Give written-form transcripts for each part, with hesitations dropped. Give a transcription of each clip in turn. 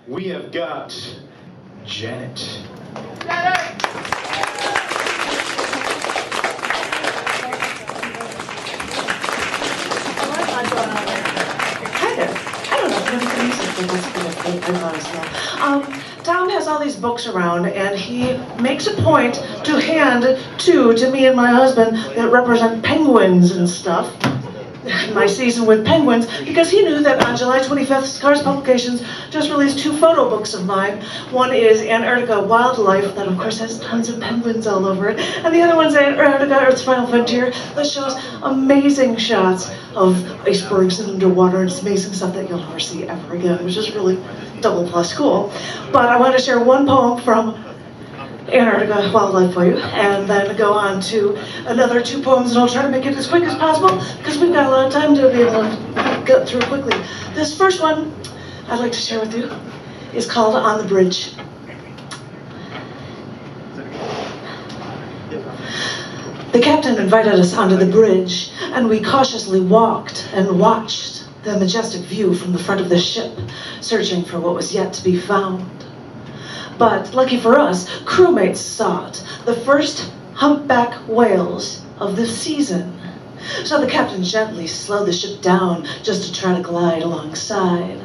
we have got Janet. Hi there. I don't know if everybody uses it. That's good. I thought as well. Tom has all these books around, and he makes a point to hand two to me and my husband that represent penguins and stuff. My season with penguins, because he knew that on July 25th, Cars Publications just released two photo books of mine. One is Antarctica Wildlife, that of course has tons of penguins all over it, and the other one's Antarctica Earth's Final Frontier, that shows amazing shots of icebergs and underwater, and it's amazing stuff that you'll never see ever again, which is really double plus cool. But I wanted to share one poem from Antarctica Wildlife for you, and then go on to another two poems, and I'll try to make it as quick as possible, because we've got a lot of time to be able to get through quickly. This first one I'd like to share with you is called On the Bridge. The captain invited us onto the bridge, and we cautiously walked and watched the majestic view from the front of the ship, searching for what was yet to be found. But, lucky for us, crewmates saw it, the first humpback whales of the season. So the captain gently slowed the ship down just to try to glide alongside.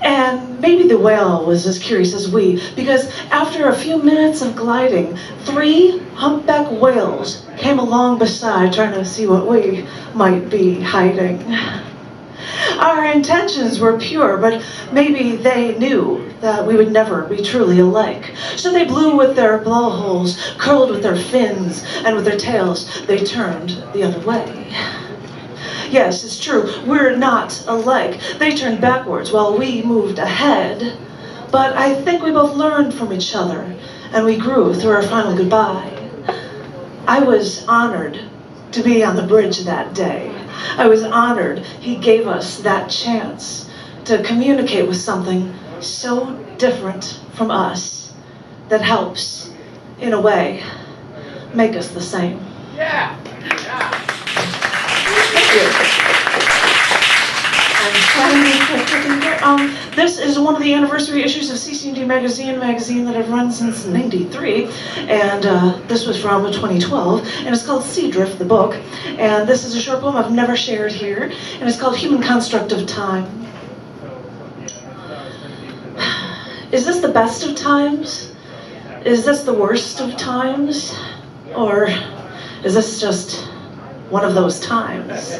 And maybe the whale was as curious as we, because after a few minutes of gliding, 3 humpback whales came along beside, trying to see what we might be hiding. Our intentions were pure, but maybe they knew that we would never be truly alike. So they blew with their blowholes, curled with their fins, and with their tails, they turned the other way. Yes, it's true, we're not alike. They turned backwards while we moved ahead. But I think we both learned from each other, and we grew through our final goodbye. I was honored to be on the bridge that day. I was honored he gave us that chance to communicate with something so different from us that helps, in a way, make us the same. Yeah. Thank you. This is one of the anniversary issues of cc&d magazine that I've run since '93, and this was from 2012, and it's called Sea Drift, the book, and this is a short poem I've never shared here, and it's called Human Construct of Time. Is this the best of times? Is this the worst of times? Or is this just one of those times?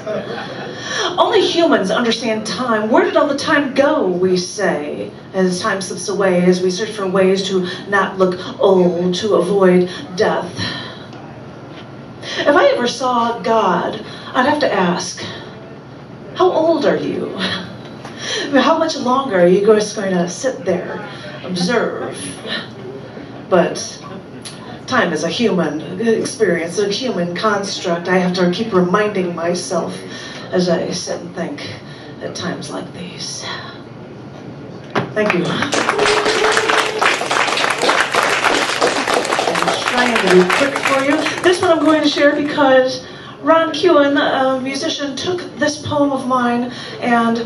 Only humans understand time. Where did all the time go, we say, as time slips away, as we search for ways to not look old, to avoid death. If I ever saw God, I'd have to ask, how old are you? How much longer are you just going to sit there, observe? But time is a human experience, a human construct. I have to keep reminding myself as I sit and think at times like these. Thank you. I'm trying to be quick for you. This one I'm going to share because Ron Kewen, a musician, took this poem of mine and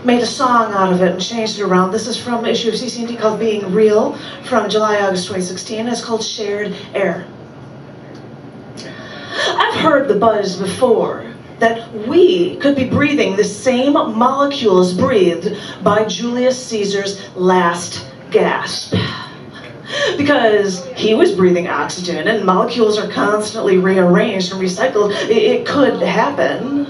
made a song out of it and changed it around. This is from an issue of cc&d called Being Real from July-August 2016. It's called Shared Air. I've heard the buzz before that we could be breathing the same molecules breathed by Julius Caesar's last gasp. Because he was breathing oxygen and molecules are constantly rearranged and recycled. It could happen.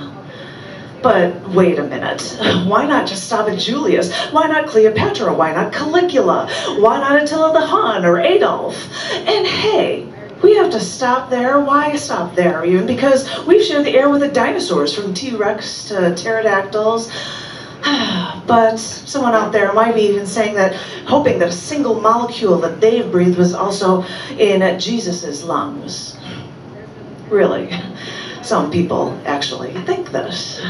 But wait a minute, why not just stop at Julius? Why not Cleopatra? Why not Caligula? Why not Attila the Hun or Adolf? And hey, we have to stop there. Why stop there even? Because we've shared the air with the dinosaurs, from T-Rex to pterodactyls. But someone out there might be even saying that, hoping that a single molecule that they've breathed was also in Jesus's lungs. Really? Some people actually think this.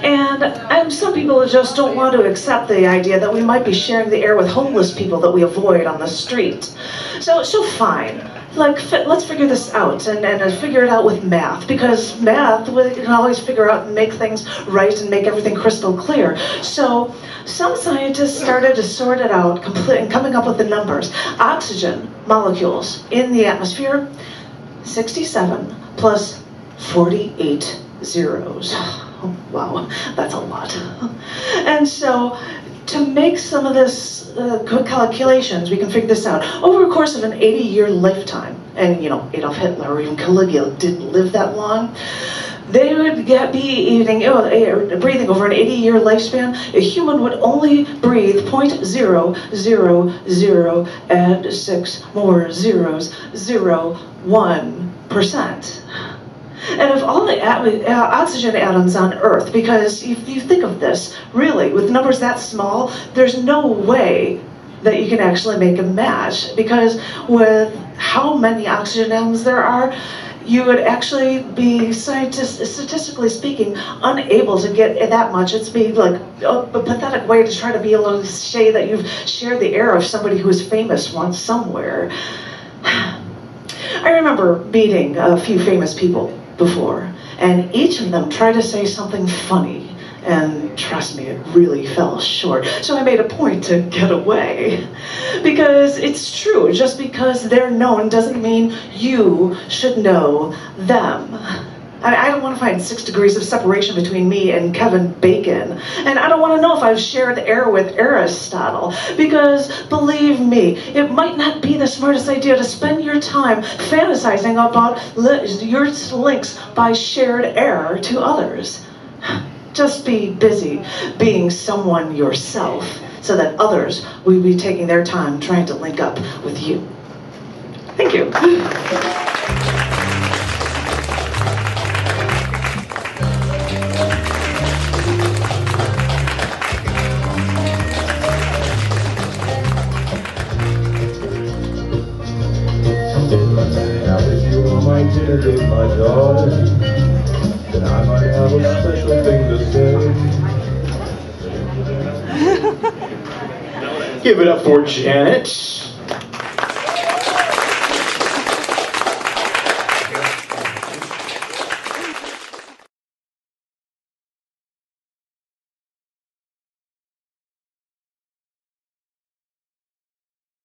And some people just don't want to accept the idea that we might be sharing the air with homeless people that we avoid on the street. So fine. like, let's figure this out, and figure it out with math, because math, we can always figure out and make things right and make everything crystal clear. So some scientists started to sort it out, and coming up with the numbers. Oxygen molecules in the atmosphere, 67 plus 48 zeros. Oh, wow, that's a lot. And so, to make some of this calculations, we can figure this out. Over a course of an 80-year lifetime, and Adolf Hitler or even Caligula didn't live that long, they would be breathing over an 80-year lifespan. A human would only breathe 0.000 and 6 more zeros, 0.1%. And of all the oxygen atoms on Earth, because if you think of this, really, with numbers that small, there's no way that you can actually make a match, because with how many oxygen atoms there are, you would actually be, statistically speaking, unable to get that much. It's be like a pathetic way to try to be able to say that you've shared the air of somebody who was famous once somewhere. I remember meeting a few famous people before, and each of them tried to say something funny, and trust me, it really fell short. So I made a point to get away, because it's true, just because they're known doesn't mean you should know them. I don't want to find 6 degrees of separation between me and Kevin Bacon. And I don't want to know if I've shared air with Aristotle. Because, believe me, it might not be the smartest idea to spend your time fantasizing about your links by shared air to others. Just be busy being someone yourself, so that others will be taking their time trying to link up with you. Thank you. Now if you were my dinner date, my darling, then I might have a special thing to say. Give it up for Janet.